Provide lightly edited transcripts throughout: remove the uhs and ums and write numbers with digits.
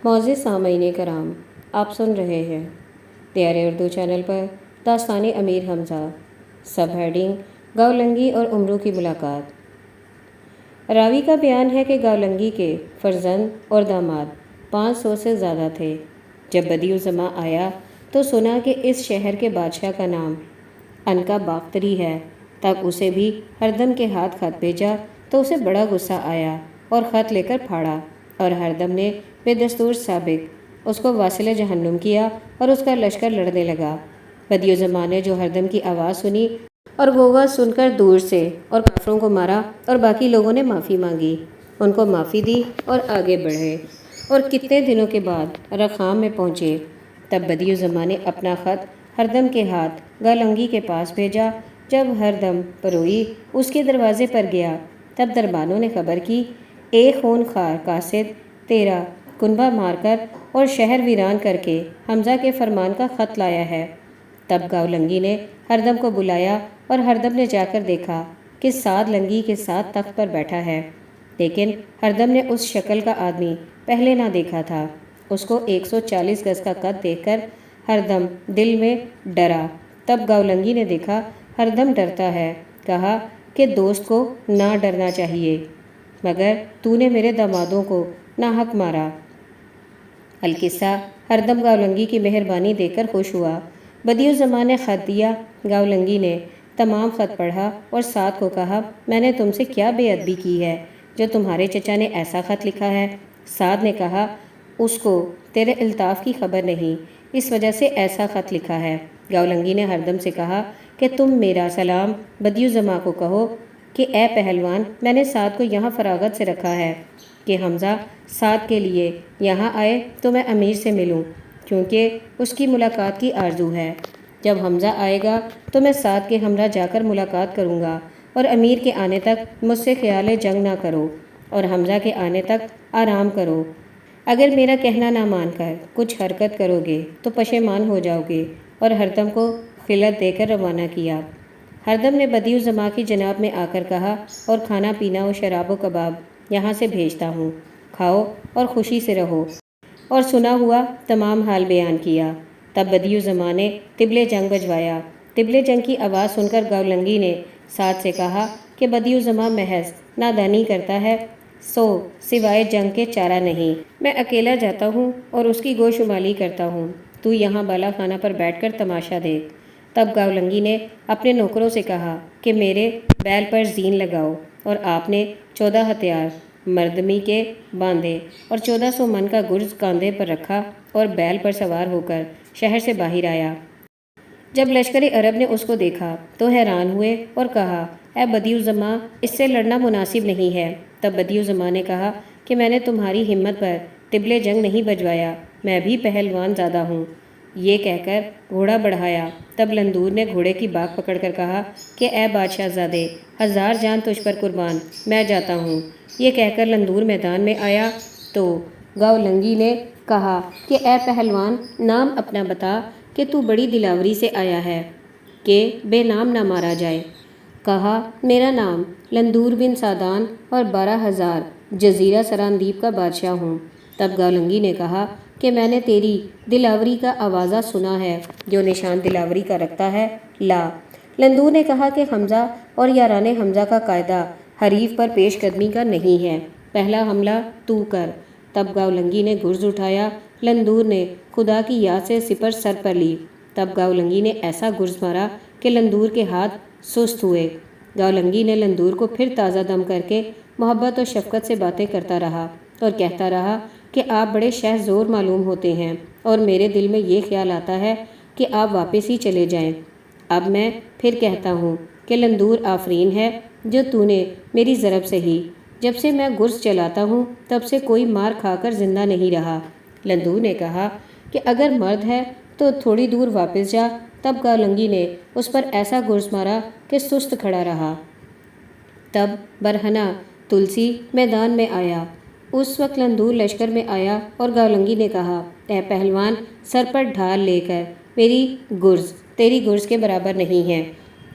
معزز سامعین کرام، آپ سن رہے ہیں پیارے اردو چینل پر داستان امیر حمزہ، سب ہیڈنگ گاولنگی اور امرو کی ملاقات۔ راوی کا بیان ہے کہ گاولنگی کے فرزند اور داماد 500 سے زیادہ تھے۔ جب بدیع الزماں آیا تو سنا کہ اس شہر کے بادشاہ کا نام عنقا باختری ہے، تب اسے بھی ہردم کے ہاتھ خط بھیجا تو اسے بڑا غصہ آیا اور خط لے کر پھاڑا، اور ہردم نے بے دستور سابق اس کو واصل جہنم کیا اور اس کا لشکر لڑنے لگا۔ بدیع الزماں نے جو ہردم کی آواز سنی اور غوغا سن کر دور سے اور کافروں کو مارا، اور باقی لوگوں نے معافی مانگی، ان کو معافی دی اور آگے بڑھے، اور کتنے دنوں کے بعد رخام میں پہنچے۔ تب بدیع الزماں نے اپنا خط ہردم کے ہاتھ گاولنگی کے پاس بھیجا۔ جب ہردم پروئی اس کے دروازے پر گیا، تب دربانوں نے خبر کی، ایک خون خوار قاصد تیرا کنبہ مار کر اور شہر ویران کر کے حمزہ کے فرمان کا خط لایا ہے۔ تب گاولنگی نے ہردم کو بلایا، اور ہردم نے جا کر دیکھا کہ سعد لنگی کے ساتھ تخت پر بیٹھا ہے، لیکن ہردم نے اس شکل کا آدمی پہلے نہ دیکھا تھا۔ اس کو 140 گز کا قد دیکھ کر ہردم دل میں ڈرا۔ تب گاولنگی نے دیکھا ہردم ڈرتا ہے، کہا کہ دوست کو نہ ڈرنا چاہیے، مگر تو نے میرے دامادوں کو ناحق مارا۔ القصہ ہردم گاولنگی کی مہربانی دیکھ کر خوش ہوا۔ بدیع الزماں نے خط دیا۔ گاولنگی نے تمام خط پڑھا اور سعد کو کہا، میں نے تم سے کیا بے ادبی کی ہے جو تمہارے چچا نے ایسا خط لکھا ہے؟ سعد نے کہا، اس کو تیرے الطاف کی خبر نہیں، اس وجہ سے ایسا خط لکھا ہے۔ گاولنگی نے ہردم سے کہا کہ تم میرا سلام بدیع الزماں کو کہو کہ اے پہلوان، میں نے سعد کو یہاں فراغت سے رکھا ہے کہ حمزہ سعد کے لیے یہاں آئے تو میں امیر سے ملوں، کیونکہ اس کی ملاقات کی آرزو ہے۔ جب حمزہ آئے گا تو میں سعد کے ہمراہ جا کر ملاقات کروں گا، اور امیر کے آنے تک مجھ سے خیال جنگ نہ کرو، اور حمزہ کے آنے تک آرام کرو۔ اگر میرا کہنا نہ مان کر کچھ حرکت کرو گے تو پشیمان ہو جاؤ گے۔ اور ہردم کو خلعت دے کر روانہ کیا۔ ہردم نے بدیع الزماں کی جناب میں آ کر کہا، اور کھانا پینا و شراب و کباب یہاں سے بھیجتا ہوں، کھاؤ اور خوشی سے رہو، اور سنا ہوا تمام حال بیان کیا۔ تب بدیع الزماں نے طبلِ جنگ بجوایا۔ طبلِ جنگ کی آواز سن کر گاولنگی نے سعد سے کہا کہ بدیع الزماں محض نادانی کرتا ہے، سوائے جنگ کے چارہ نہیں۔ میں اکیلا جاتا ہوں اور اس کی گوشمالی کرتا ہوں، تو یہاں بالا خانہ پر بیٹھ کر تماشا دیکھ۔ تب گاولنگی نے اپنے نوکروں سے کہا کہ میرے بیل پر زین لگاؤ، اور آپ نے 14 ہتھیار مردمی کے باندھے اور 1400 من کا گرز کاندھے پر رکھا، اور بیل پر سوار ہو کر شہر سے باہر آیا۔ جب لشکر عرب نے اس کو دیکھا تو حیران ہوئے اور کہا، اے بدیع الزماں، اس سے لڑنا مناسب نہیں ہے۔ تب بدیع الزماں نے کہا کہ میں نے تمہاری ہمت پر طبلِ جنگ نہیں بجوایا، میں بھی پہلوان زادہ ہوں۔ یہ کہہ کر گھوڑا بڑھایا۔ تب لندور نے گھوڑے کی باک پکڑ کر کہا کہ اے بادشاہ زادے، 1000 جان تجھ پر قربان، میں جاتا ہوں۔ یہ کہہ کر لندور میدان میں آیا تو گاولنگی نے کہا کہ اے پہلوان، نام اپنا بتا کہ تو بڑی دلاوری سے آیا ہے کہ بے نام نہ مارا جائے۔ کہا، میرا نام لندور بن سعدان اور 12,000 جزیرہ سراندیب کا بادشاہ ہوں۔ تب گاولنگی نے کہا کہ میں نے تیری دلاوری کا آوازہ سنا ہے، جو نشان دلاوری کا رکھتا ہے، لا۔ لندور نے کہا کہ حمزہ اور یاران حمزہ کا قاعدہ حریف پر پیش قدمی کا نہیں ہے، پہلا حملہ تو کر۔ تب گاولنگی نے گرز اٹھایا۔ لندور نے خدا کی یاد سے سپر سر پر لی۔ تب گاولنگی نے ایسا گرز مارا کہ لندور کے ہاتھ سست ہوئے۔ گاولنگی نے لندور کو پھر تازہ دم کر کے محبت اور شفقت سے باتیں کرتا رہا، اور کہتا رہا کہ آپ بڑے شہ زور معلوم ہوتے ہیں، اور میرے دل میں یہ خیال آتا ہے کہ آپ واپس ہی چلے جائیں۔ اب میں پھر کہتا ہوں کہ لندور آفرین ہے جو تو نے میری ضرب سہی۔ جب سے میں گرز چلاتا ہوں تب سے کوئی مار کھا کر زندہ نہیں رہا۔ لندور نے کہا کہ اگر مرد ہے تو تھوڑی دور واپس جا۔ تب گاولنگی نے اس پر ایسا گرز مارا کہ سست کھڑا رہا۔ تب برہنہ تلسی میدان میں آیا۔ اس وقت لندور لشکر میں آیا اور گاولنگی نے کہا، اے پہلوان، سر پر ڈھال لے کر میری گرز تیری گرز کے برابر نہیں ہے۔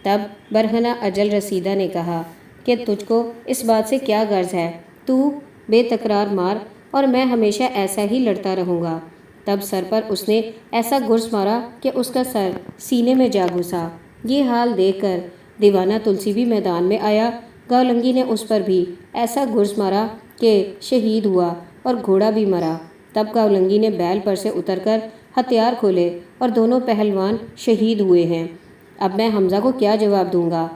تب برہنہ اجل رسیدہ نے کہا کہ تجھ کو اس بات سے کیا غرض ہے؟ تو بے تکرار مار اور میں ہمیشہ ایسا ہی لڑتا رہوں گا۔ تب سر پر اس نے ایسا گرز مارا کہ اس کا سر سینے میں جا گھسا۔ یہ حال دیکھ کر دیوانہ تلسی بھی میدان میں آیا۔ گاولنگی نے اس پر بھی ایسا گرز مارا کہ شہید ہوا اور گھوڑا بھی مرا۔ تب گاولنگی نے بیل پر سے اتر کر ہتھیار کھولے اور دونوں پہلوان شہید ہوئے ہیں۔ اب میں حمزہ کو کیا جواب دوں گا؟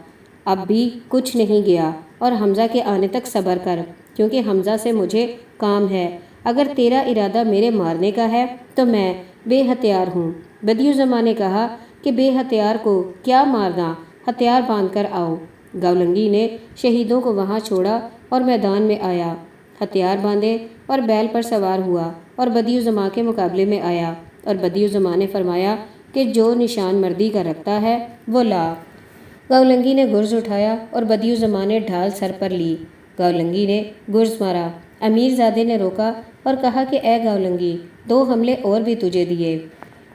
اب بھی کچھ نہیں گیا اور حمزہ کے آنے تک صبر کر، کیونکہ حمزہ سے مجھے کام ہے۔ اگر تیرا ارادہ میرے مارنے کا ہے تو میں بے ہتھیار ہوں۔ بدیع نے کہا کہ بے ہتھیار کو کیا مارنا، ہتھیار باندھ کر آؤ۔ گاولنگی نے شہیدوں کو وہاں چھوڑا اور میدان میں آیا، ہتھیار باندھے اور بیل پر سوار ہوا اور بدیع کے مقابلے میں آیا، اور بدیع نے فرمایا کہ جو نشان مردی کا رکھتا ہے وہ لا۔ گاولنگی نے گرز اٹھایا اور بدیع نے ڈھال سر پر لی۔ گاولنگی نے گرز مارا۔ امیر زادے نے روکا اور کہا کہ اے گاولنگی، 2 حملے اور بھی تجھے دیے۔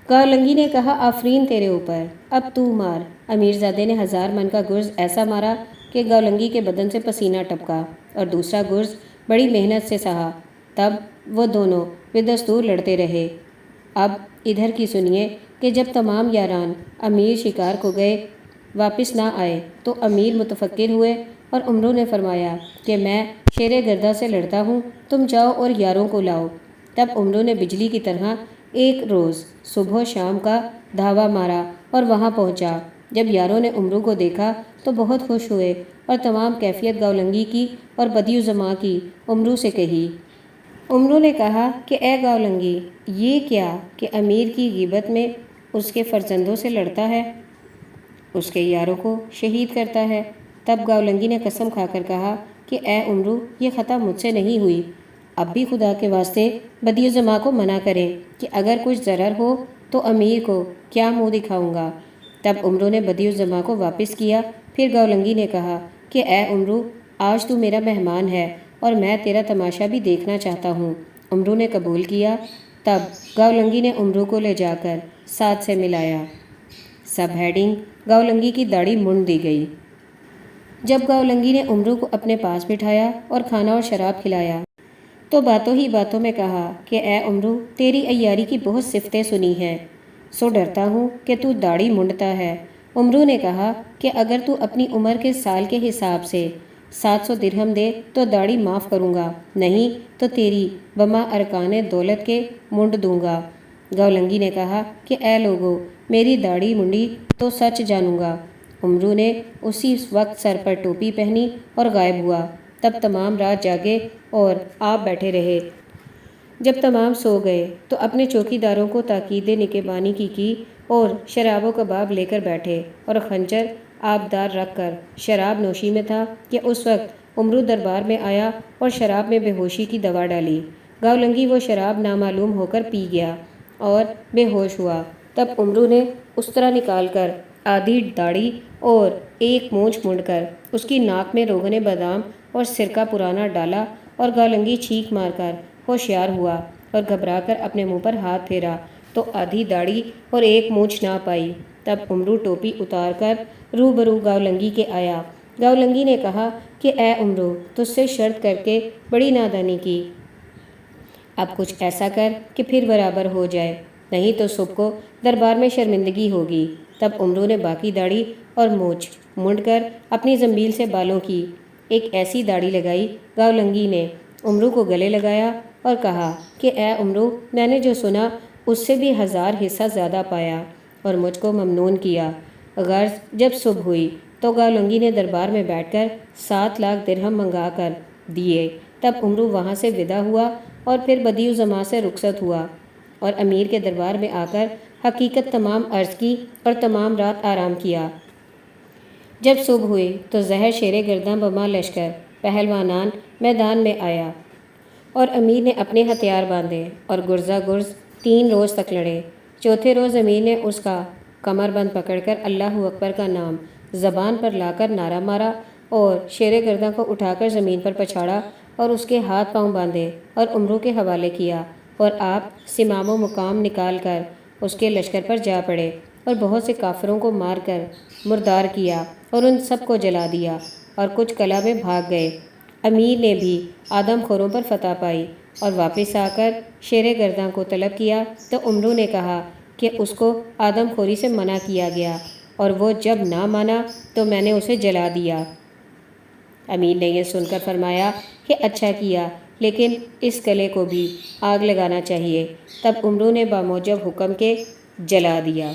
گاولنگی نے کہا آفرین تیرے اوپر، اب تو مار۔ امیر زادے نے 1000 من کا گرز ایسا مارا کہ گاولنگی کے بدن سے پسینہ ٹپکا اور دوسرا گرز بڑی محنت سے سہا۔ تب وہ دونوں بدستور لڑتے رہے۔ اب ادھر کی سنیے کہ جب تمام یاران امیر شکار کو گئے واپس نہ آئے تو امیر متفکر ہوئے اور عمرو نے فرمایا کہ میں شیر گردہ سے لڑتا ہوں، تم جاؤ اور یاروں کو لاؤ۔ تب عمرو نے بجلی کی طرح ایک روز صبح و شام کا دھاوا مارا اور وہاں پہنچا۔ جب یاروں نے عمرو کو دیکھا تو بہت خوش ہوئے اور تمام کیفیت گاولنگی کی اور بدیع کی عمرو سے کہی۔ عمرو نے کہا کہ اے گاولنگی، یہ کیا کہ امیر کی غیبت میں اس کے فرزندوں سے لڑتا ہے، اس کے یاروں کو شہید کرتا ہے۔ تب گاولنگی نے قسم کھا کر کہا کہ اے عمرو، یہ خطا مجھ سے نہیں ہوئی، اب بھی خدا کے واسطے بدیع کو منع کریں کہ اگر کچھ ضرر ہو تو امیر کو کیا منہ دکھاؤں گا۔ تب عمرو نے بدیع کو واپس کیا۔ پھر گاولنگی نے کہا کہ اے عمرو، آج تو میرا مہمان ہے اور میں تیرا تماشا بھی دیکھنا چاہتا ہوں۔ عمرو نے قبول کیا۔ تب گاولنگی نے عمرو کو لے جا کر ساتھ سے ملایا۔ سب ہیڈنگ: گاولنگی کی داڑھی منڈ دی گئی۔ جب گاولنگی نے عمرو کو اپنے پاس بٹھایا اور کھانا اور شراب کھلایا تو باتوں ہی باتوں میں کہا کہ اے عمرو، تیری عیاری کی بہت صفتیں سنی ہیں، سو ڈرتا ہوں کہ تو داڑھی منڈتا ہے۔ عمرو نے کہا کہ اگر تو اپنی عمر کے سال کے حساب سے 700 درہم دے تو داڑھی معاف کروں گا، نہیں تو تیری بما ارکان دولت کے منڈ دوں گا۔ گاولنگی نے کہا کہ اے لوگو، میری داڑھی منڈی تو سچ جانوں گا۔ عمرو نے اسی وقت سر پر ٹوپی پہنی اور غائب ہوا۔ تب تمام رات جاگے اور آپ بیٹھے رہے۔ جب تمام سو گئے تو اپنے چوکی داروں کو تاکید نگہبانی کی اور شراب و کباب لے کر بیٹھے اور خنجر آبدار رکھ کر شراب نوشی میں تھا کہ اس وقت عمرو دربار میں آیا اور شراب میں بے ہوشی کی دوا ڈالی۔ گاولنگی وہ شراب نامعلوم ہو کر پی گیا اور بے ہوش ہوا۔ تب عمرو نے استرا نکال کر آدھی داڑھی اور ایک مونچھ مونڈ کر اس کی ناک میں روغن بادام اور سرکہ پرانا ڈالا اور گاولنگی چھینک مار کر ہوشیار ہوا اور گھبرا کر اپنے منہ پر ہاتھ پھیرا تو آدھی داڑھی اور ایک مونچھ نہ پائی۔ تب عمرو ٹوپی اتار کر روبرو گاولنگی کے آیا۔ گاولنگی نے کہا کہ اے عمرو، تجھ سے شرط کر کے بڑی نادانی کی، اب کچھ ایسا کر کہ پھر برابر ہو جائے، نہیں تو صبح کو دربار میں شرمندگی ہوگی۔ تب عمرو نے باقی داڑھی اور مونچھ منڈ کر اپنی زنبیل سے بالوں کی ایک ایسی داڑھی لگائی۔ گاولنگی نے عمرو کو گلے لگایا اور کہا کہ اے عمرو، میں نے جو سنا اس سے بھی 1000 حصہ زیادہ پایا اور مجھ کو ممنون کیا۔ غرض جب صبح ہوئی تو گاولنگی نے دربار میں بیٹھ کر 7 لاکھ درہم منگا کر دیے۔ تب عمرو وہاں سے ودا ہوا اور پھر بدیع سے رخصت ہوا اور امیر کے دربار میں آ کر حقیقت تمام عرض کی اور تمام رات آرام کیا۔ جب صبح ہوئی تو زہر شیر گرداں بما لشکر پہلوانان میدان میں آیا اور امیر نے اپنے ہتھیار باندھے اور گرزہ گرز 3 روز تک لڑے۔ چوتھے روز امیر نے اس کا کمر بند پکڑ کر اللہ اکبر کا نام زبان پر لا کر نعرہ مارا اور شیر گرداں کو اٹھا کر زمین پر پچھاڑا اور اس کے ہاتھ پاؤں باندھے اور عمرو کے حوالے کیا، اور آپ سمام و مقام نکال کر اس کے لشکر پر جا پڑے اور بہت سے کافروں کو مار کر مردار کیا اور ان سب کو جلا دیا اور کچھ قلعہ میں بھاگ گئے۔ امیر نے بھی آدم خوروں پر فتح پائی اور واپس آ کر شیر گرداں کو طلب کیا تو عمرو نے کہا کہ اس کو آدم خوری سے منع کیا گیا اور وہ جب نہ مانا تو میں نے اسے جلا دیا۔ امیر نے یہ سن کر فرمایا کہ اچھا کیا، لیکن اس گلے کو بھی آگ لگانا چاہیے۔ تب عمرو نے باموجب حکم کے جلا دیا۔